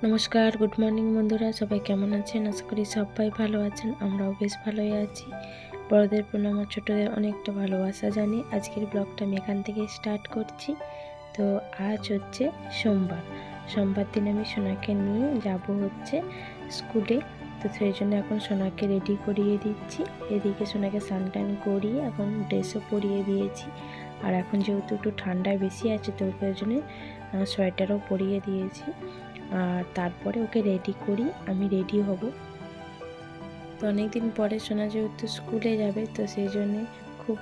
নমস্কার, good morning বন্ধুরা, সবাই কেমন আছেন? আশা করি সবাই ভালো আছেন। আমরাও বেশ ভালোই আছি। বড়দের প্রণাম আর ছোটদের অনেকটা ভালোবাসা জানি। আজকের ব্লগটা আমি এখান থেকে স্টার্ট করছি। তো আজ হচ্ছে সোমবার দিন আমি সোনাকে নিয়ে যাব হচ্ছে স্কুলে। তো সেই জন্য এখন সোনাকে রেডি করিয়ে দিচ্ছি। এদিকে সোনাকে স্নান করিয়ে এখন ড্রেসও পরিয়ে দিয়েছি। আর এখন যেহেতু একটু ঠান্ডায় বেশি আছে, তো ওই জন্য সোয়েটারও পরিয়ে দিয়েছি। আর তারপরে ওকে রেডি করি, আমি রেডি হব। তো অনেকদিন পরে সোনা যেহেতু স্কুলে যাবে, তো সেই জন্যে খুব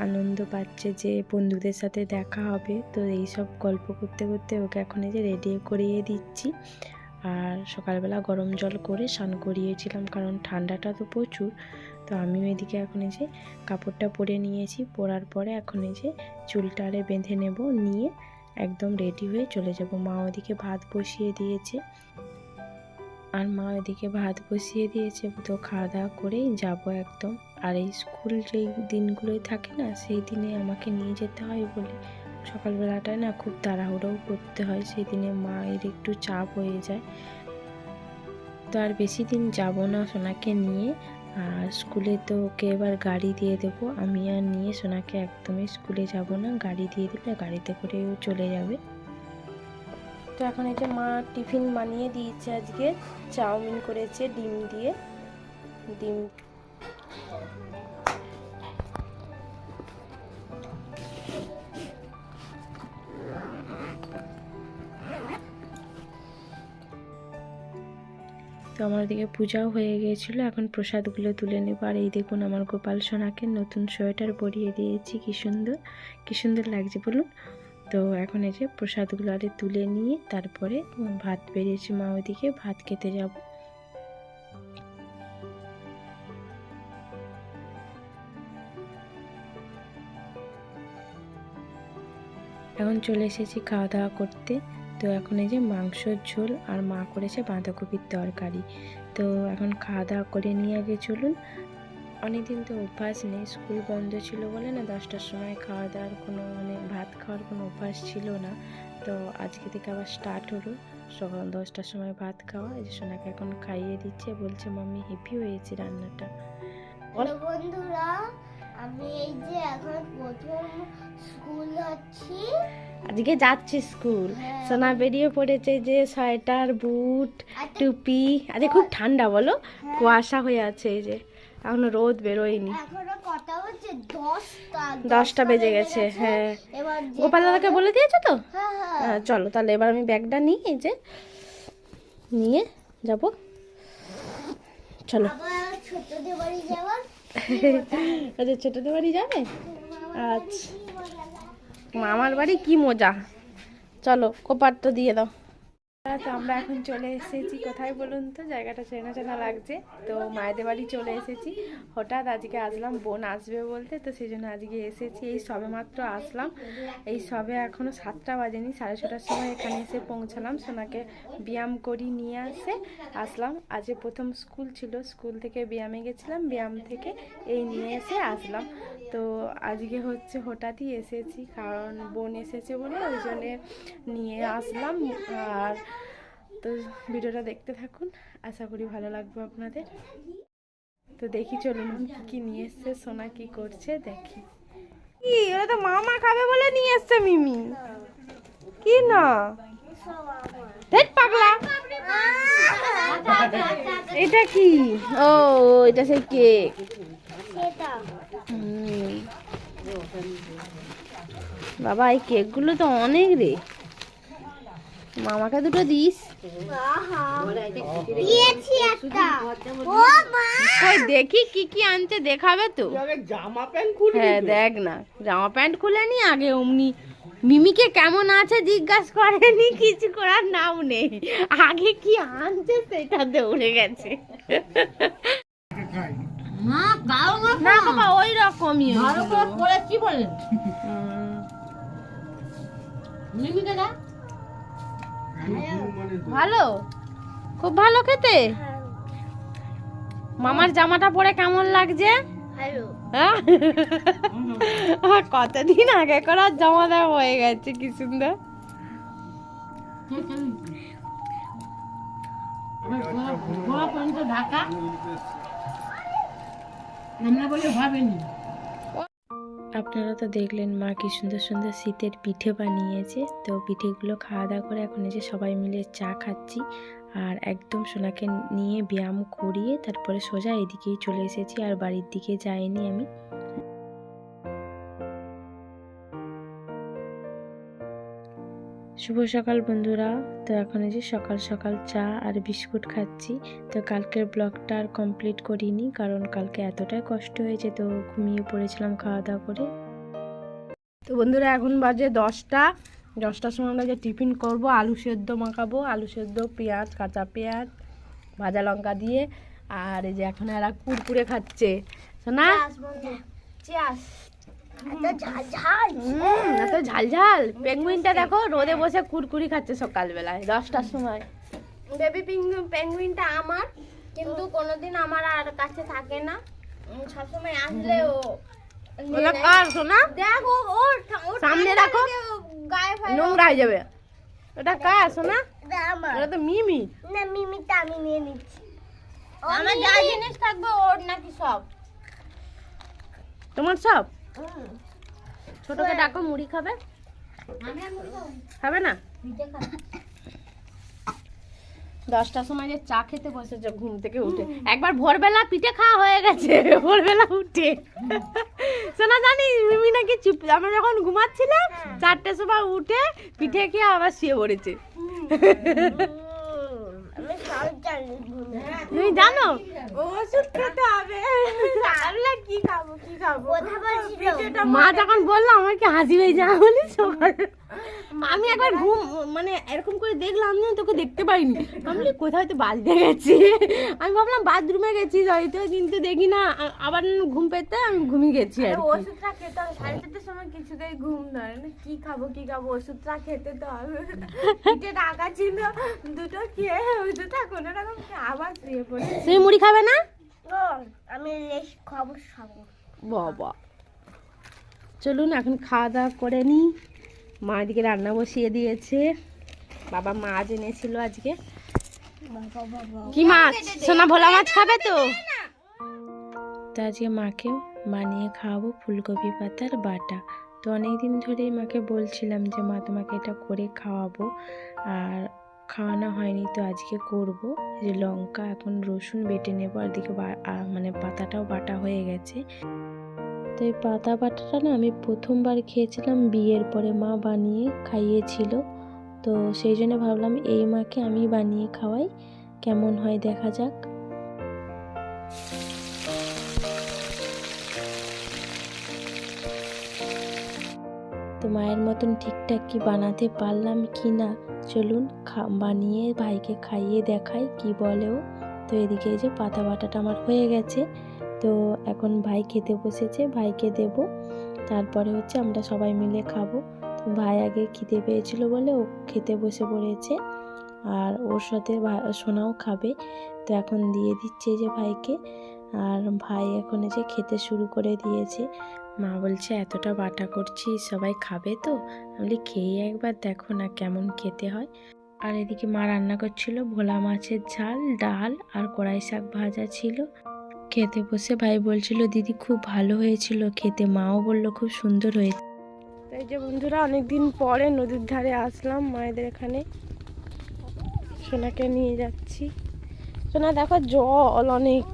আনন্দ পাচ্ছে যে বন্ধুদের সাথে দেখা হবে। তো এই সব গল্প করতে করতে ওকে এখন এই যে রেডি করিয়ে দিচ্ছি। আর সকালবেলা গরম জল করে স্নান করিয়েছিলাম, কারণ ঠান্ডাটা তো প্রচুর। তো আমিও এদিকে এখন এই যে কাপড়টা পরে নিয়েছি। পরার পরে এখন এই যে চুলটা আরে বেঁধে নেব, নিয়ে একদম রেডি হয়ে চলে যাব। মা ওদিকে ভাত বসিয়ে দিয়েছে, তো খাওয়া দাওয়া করেই যাব একদম। আর এই স্কুল যেই দিনগুলোই থাকে না, সেই দিনে আমাকে নিয়ে যেতে হয় বলে সকালবেলাটায় না খুব তাড়াহুড়োও করতে হয়। সেই দিনে মায়ের একটু চাপ হয়ে যায়। তো আর বেশি দিন যাব না সোনাকে নিয়ে। আর স্কুলে তো ওকে এবার গাড়ি দিয়ে দেবো। আমি আর নিয়ে সোনাকে একদমই স্কুলে যাব না, গাড়ি দিয়ে দিলে গাড়িতে করেও চলে যাবে। তো এখন এই যে মা টিফিন বানিয়ে দিয়েছে, আজকে চাউমিন করেছে ডিম দিয়ে। তো আমার দিকে পূজাও হয়ে গিয়েছিল, এখন প্রসাদগুলো তুলে নেব। আর এই দেখুন আমার গোপাল সোনাকে নতুন সোয়েটার পরিয়ে দিয়েছি, কি সুন্দর লাগছে বলুন। তো এখন এই যে প্রসাদগুলো আরে তুলে নিয়ে তারপরে ভাত বেরিয়েছি, মা ওইদিকে ভাত খেতে যাব। এখন চলে এসেছি খাওয়া দাওয়া করতে। তো এখন এই যে মাংসর ঝোল আর মা করেছে বাঁধাকপির তরকারি। তো এখন খাওয়া দাওয়া করে নিয়ে আগে চলুন। অনেকদিন তো অভ্যাস নেই, স্কুল বন্ধ ছিল বলে না 10টার সময় খাওয়া দাওয়ার কোনো ভাত খাওয়ার কোনো অভ্যাস ছিল না। তো আজকে থেকে আবার স্টার্ট হলো সকাল 10টার সময় ভাত খাওয়া। এই যে সোনাকে এখন খাইয়ে দিচ্ছে, বলছে মাম্মি হেভি হয়েছে রান্নাটা। বন্ধুরা, আমি এই যে এখন প্রথম স্কুল আজকে যাচ্ছি স্কুল। সোনা বেরিয়ে পড়েছে যে সোয়েটার, বুট, টুপি। আজকে খুব ঠান্ডা বলো, কুয়াশা হয়ে আছে। এই যে এখনো রোদ বেরোয়নি, এখনো কটা হচ্ছে? 10টা বেজে গেছে। হ্যাঁ, গোপাল দাদাকে বলে দিয়েছো তো? হ্যাঁ, চলো তাহলে এবার আমি ব্যাগটা নিই, এই যে নিয়ে যাব। চলো। ছোটদের বাড়ি যাওয়ার আচ্ছা, ছোটদের বাড়ি যাবে? আচ্ছা, মামার বাড়ি কি মজা। চলো, কোপারটা দিয়ে দাও। তো আমরা এখন চলে এসেছি কোথায় বলুন তো, জায়গাটা চেনা চেনা লাগছে। তো মায়েদের বাড়ি চলে এসেছি। হঠাৎ আজকে আসলাম, বোন আসবে বলতে, তো সেই জন্য আজকে এসেছি। এই সবে মাত্র আসলাম, এই সবে এখনও 7টা বাজেনি, 6:30টার সময় এখানে এসে পৌঁছালাম। সোনাকে ব্যায়াম করি নিয়ে আসলাম। আজ প্রথম স্কুল ছিল, স্কুল থেকে ব্যায়ামে গেছিলাম, ব্যায়াম থেকে এই নিয়ে এসে আসলাম। তো আজকে হচ্ছে হঠাৎই এসেছি, কারণ বোন এসেছে বলে ওই জন্যে নিয়ে আসলাম। আর তো ভিডিওটা দেখতে থাকুন, আশা করি ভালো লাগবে আপনাদের। তো দেখি চলুন কি নিয়ে এসছে সোনা, কি করছে দেখি। ওরা তো মামা খাবে বলে নিয়ে এসছে মিমি। কি না পাগলা, এটা কি? ও, এটা সেই কেক। বাবা, এই কেকগুলো তো অনেক রে, মামাকে দুটো দিস। দেখি কি কি আনছে, দেখাবে তো। হ্যাঁ দেখ না, জামা প্যান্ট খুলে নি আগে, অমনি মিমিকে কেমন আছে জিজ্ঞাসা করেনি, কিছু করার নাম নেই, আগে কি আনছে সেটা দৌড়ে গেছে। না বাবা, ওই রকমই কি বলেন। ভালো, খুব ভালো খেতে। মামার জামাটা পরে কেমন লাগছে? কতদিন আগে করার জামা দেওয়া হয়ে গেছে, কি সুন্দর। ঢাকা আমরা বলে ভাবেনি। আপনারা তো দেখলেন মা কি সুন্দর সুন্দর শীতের পিঠে বানিয়েছে। তো পিঠেগুলো খাওয়া দাওয়া করে এখন এই যে সবাই মিলে চা খাচ্ছি। আর একদম সোনাকে নিয়ে ব্যায়াম করিয়ে তারপরে সোজা এদিকেই চলে এসেছি, আর বাড়ির দিকে যাইনি আমি। শুভ সকাল বন্ধুরা। তো এখন এই যে সকাল সকাল চা আর বিস্কুট খাচ্ছি। তো কালকের ব্লগটা আর কমপ্লিট করিনি, কারণ কালকে এতটাই কষ্ট হয়েছে, তো ঘুমিয়ে পড়েছিলাম খাওয়া দাওয়া করে। তো বন্ধুরা এখন বাজে 10টার সময় আমরা যে টিফিন করব, আলু সেদ্ধ মাখাবো, আলু সেদ্ধ, পেঁয়াজ, কাঁচা পেঁয়াজ, ভাজা লঙ্কা দিয়ে। আর এই যে এখন এরা কুরকুরে খাচ্ছে। শোনা এত ঝাল ঝাল। পেঙ্গুইনটা দেখো রোদে বসে কুরকুরি খাচ্ছে সকালবেলায় 10টার সময়। বেবি পেঙ্গুইনটা আমার, কিন্তু কোনোদিন আমার আর কাছে থাকে না, সবসময় আসলে ও কার শোনা দেখো ওর সামনে রাখো, নোংরা হয়ে যাবে। ওটা কার শোনা? ওটা তো মিমি না, মিমিটা আমি নিয়ে নিচ্ছি। আমার যা জিনিস থাকবে ওর নাকি সব তোমার সব। ছোটকে ডাকো, মুড়ি খাবে? খাবে না? 10টার সময় যে চা খেতে বসেছে ঘুম থেকে উঠে, একবার ভোরবেলা পিঠে খাওয়া হয়ে গেছে ভোরবেলা উঠে। শোনা জানি মিমি নাকি চুপ, আমরা যখন ঘুমাচ্ছিলাম 4টার সময় উঠে পিঠে খেয়ে আবার শুয়ে পড়েছে। আমি সব জানি। তুমি জানো ওষুধ খেতে হবে, কি খাবো কি খাবো। মা যখন বললো আমার কি হাসি হয়ে যাওয়া বলি সকালে। আমি একবার ঘুম মানে এরকম করে দেখলাম, আমি তোকে দেখতে পাইনি, আমি কোথাও হয়তো বাজতে গেছি, আমি ভাবলাম বাথরুমে গেছি হয়তো, কিন্তু দেখি না আবার ঘুম পেতে আমি ঘুমিয়ে গেছি। আর ওষুধটা খেতে হবে, 4:30টার সময় কিছুতেই ঘুম ধরে না, কি খাবো কি খাবো, ওষুধটা খেতে তো হবে। পিঠে টাকা ছিল দুটো খেয়ে ওষুধটা কোনো রকম আবার শুয়ে পড়ে। তুমি মুড়ি খাবে না? আমি লেস খাবো খাবো। বাবা চলুন এখন খাওয়া দাওয়া করে নি। মা এদিকে রান্না বসিয়ে দিয়েছে, বাবা মাছ এনেছিল আজকে। কি মাছ? সোনা ভোলা মাছ খাবে তো? তো আজকে মাকে বানিয়ে খাওয়াবো ফুলকপি পাতার বাটা। তো অনেক দিন ধরেই মাকে বলছিলাম যে মা তোমাকে এটা করে খাওয়াবো, আর খাওয়ানো হয়নি, তো আজকে করব। যে লঙ্কা এখন রসুন বেটে নেবো, আর দিকে মানে পাতাটাও বাটা হয়ে গেছে। তো এই পাতা বাটাটা না আমি প্রথমবার খেয়েছিলাম বিয়ের পরে, মা বানিয়ে খাইয়েছিল। তো সেই জন্য ভাবলাম এই মাকে আমি বানিয়ে খাওয়াই, কেমন হয় দেখা যাক। তো মায়ের মতন ঠিকঠাক কি বানাতে পারলাম কি না, চলুন বানিয়ে ভাইকে খাইয়ে দেখাই কি বলেও। তো এদিকে যে পাতা বাটাটা আমার হয়ে গেছে, তো এখন ভাই খেতে বসেছে, ভাইকে দেব, তারপরে হচ্ছে আমরা সবাই মিলে খাবো। তো ভাই আগে খিদে পেয়েছিল বলে ও খেতে বসে পড়েছে, আর ওর সাথে সোনাও খাবে। তো এখন দিয়ে দিচ্ছে যে ভাইকে, আর ভাই এখন যে খেতে শুরু করে দিয়েছে। মা বলছে এতটা বাটা করছি সবাই খাবে তো? আমি খেয়ে একবার দেখো না কেমন খেতে হয়। আর এদিকে মা রান্না করছিল ভোলা মাছের ঝাল, ডাল আর কড়াই শাক ভাজা ছিল। খেতে বসে ভাই বলছিল দিদি খুব ভালো হয়েছিল খেতে, মাও বলল খুব সুন্দর হয়েছে। এই যে বন্ধুরা অনেকদিন পরে নদীর ধারে আসলাম মায়েদের এখানে, সোনাকে নিয়ে যাচ্ছি। সোনা দেখো জল অনেক,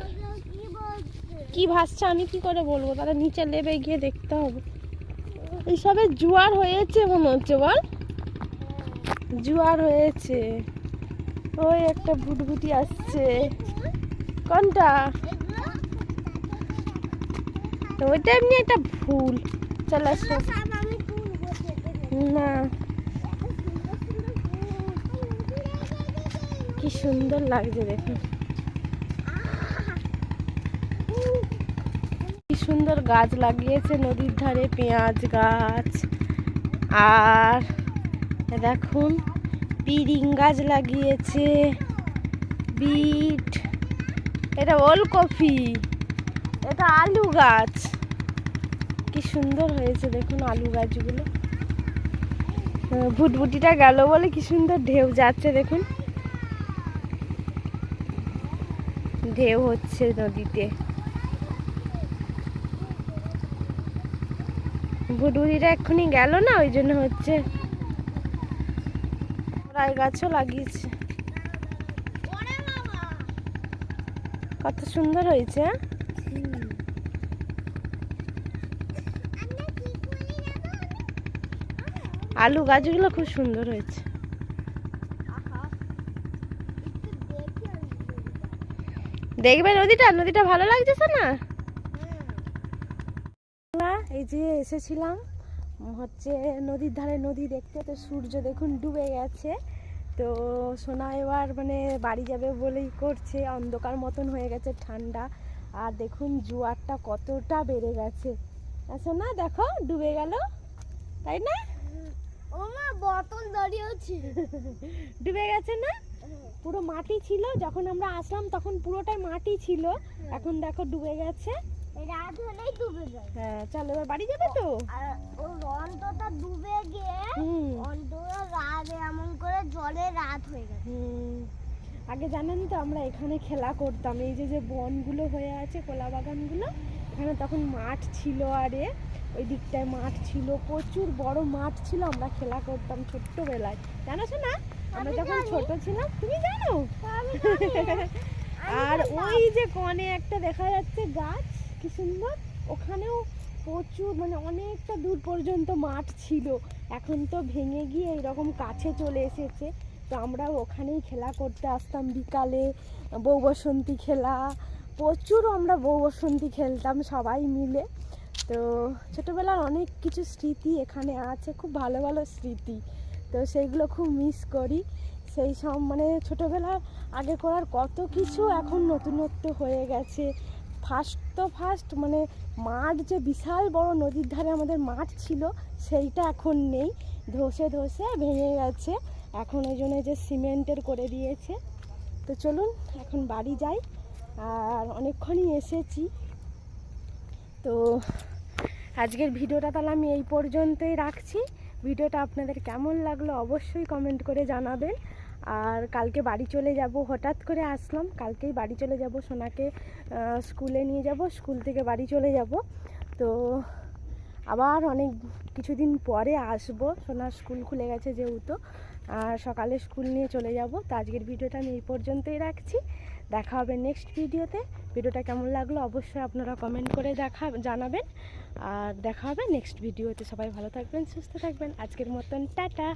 কি ভাসছে আমি কি করে বলবো, তাহলে নিচে নেমে গিয়ে দেখতে হবে। এইসবে জোয়ার হয়েছে মনে হচ্ছে, বল জোয়ার হয়েছে। ওই একটা ভুটভুটি আসছে। কোনটা? ওইটা এমনি একটা ফুল। চল আসো না, কি সুন্দর লাগছে দেখুন, কি সুন্দর গাছ লাগিয়েছে নদীর ধারে, পেঁয়াজ গাছ, আর দেখুন পিরিং গাছ লাগিয়েছে, বিট, এটা ওলকপি, এটা আলু গাছ, কি সুন্দর হয়েছে দেখুন আলু গাছগুলো। ভুটভুটিটা গেল বলে কি সুন্দর ঢেউ যাচ্ছে দেখুন। ঢেউ হচ্ছে নদীতে। ভুটভুটিটা এক্ষুনি গেল না, ওই জন্য হচ্ছে। রায় গাছও লাগিয়েছে, কত সুন্দর হয়েছে। আলু গাছগুলো খুব সুন্দর হয়েছে। দেখবে নদীটা, নদীটা ভালো লাগছে না? এই যে এসেছিলাম হচ্ছে নদীর ধারে, নদী দেখতে। তো সূর্য দেখুন ডুবে গেছে। তো সোনা এবার মানে বাড়ি যাবে বলেই করছে, অন্ধকার মতন হয়ে গেছে, ঠান্ডা। আর দেখুন জোয়ারটা কতটা বেড়ে গেছে। সোনা দেখো ডুবে গেল, তাই না? ও মা বোতল দাঁড়িয়েছে। ডুবে গেছে না? পুরো মাটি ছিল যখন আমরা আসলাম, তখন পুরোটাই মাটি ছিল। এখন দেখো ডুবে গেছে। রাত হলেই ডুবে যায়। হ্যাঁ চলো এবার বাড়ি যাবে তো। আর ও অন্তটা ডুবে গিয়ে অন্তরা রাত এমন করে জলে রাত হয়ে গেছে। আগে জানেন তো আমরা এখানে খেলা করতাম, এই যে যে বনগুলো হয়ে আছে, কলা বাগানগুলো, এখানে তখন মাঠ ছিল। আরে ওই দিকটায় মাঠ ছিল, প্রচুর বড় মাঠ ছিল, আমরা খেলা করতাম ছোট্টবেলায়। জানো না আমরা যখন ছোট ছিলাম? তুমি জানো? আর ওই যে কনে একটা দেখা যাচ্ছে গাছ, কি সুন্দর, ওখানেও প্রচুর মানে অনেকটা দূর পর্যন্ত মাঠ ছিল। এখন তো ভেঙে গিয়ে এইরকম কাছে চলে এসেছে। তো আমরা ওখানেই খেলা করতে আসতাম বিকালে, বউ বসন্তী খেলা, প্রচুর আমরা বউ বসন্তী খেলতাম সবাই মিলে। তো ছোটোবেলার অনেক কিছু স্মৃতি এখানে আছে, খুব ভালো ভালো স্মৃতি। তো সেইগুলো খুব মিস করি। সেই সব মানে ছোটোবেলার আগে করার কত কিছু এখন নতুনত্ব হয়ে গেছে। ফার্স্ট মানে মাঠ, যে বিশাল বড় নদীর ধারে আমাদের মাঠ ছিল, সেইটা এখন নেই, ধসে ধসে ভেঙে গেছে। এখন ওই জন্য যে সিমেন্টের করে দিয়েছে। তো চলুন এখন বাড়ি যাই। আর অনেকক্ষণই এসেছি। তো আজকের ভিডিওটা তাহলে আমি এই পর্যন্তই রাখছি। ভিডিওটা আপনাদের কেমন লাগলো অবশ্যই কমেন্ট করে জানাবেন। আর কালকে বাড়ি চলে যাব, হঠাৎ করে আসলাম, কালকেই বাড়ি চলে যাব, সোনাকে স্কুলে নিয়ে যাব, স্কুল থেকে বাড়ি চলে যাব। তো আবার অনেক কিছুদিন পরে আসবো, সোনার স্কুল খুলে গেছে যেহেতু, আর সকালে স্কুল নিয়ে চলে যাব। তো আজকের ভিডিওটা আমি এই পর্যন্তই রাখছি। দেখা হবে নেক্সট ভিডিওতে। ভিডিওটা কেমন লাগলো অবশ্যই আপনারা কমেন্ট করে জানাবেন। আর দেখা হবে নেক্সট ভিডিওতে। সবাই ভালো থাকবেন, সুস্থ থাকবেন। আজকের মতন টাটা।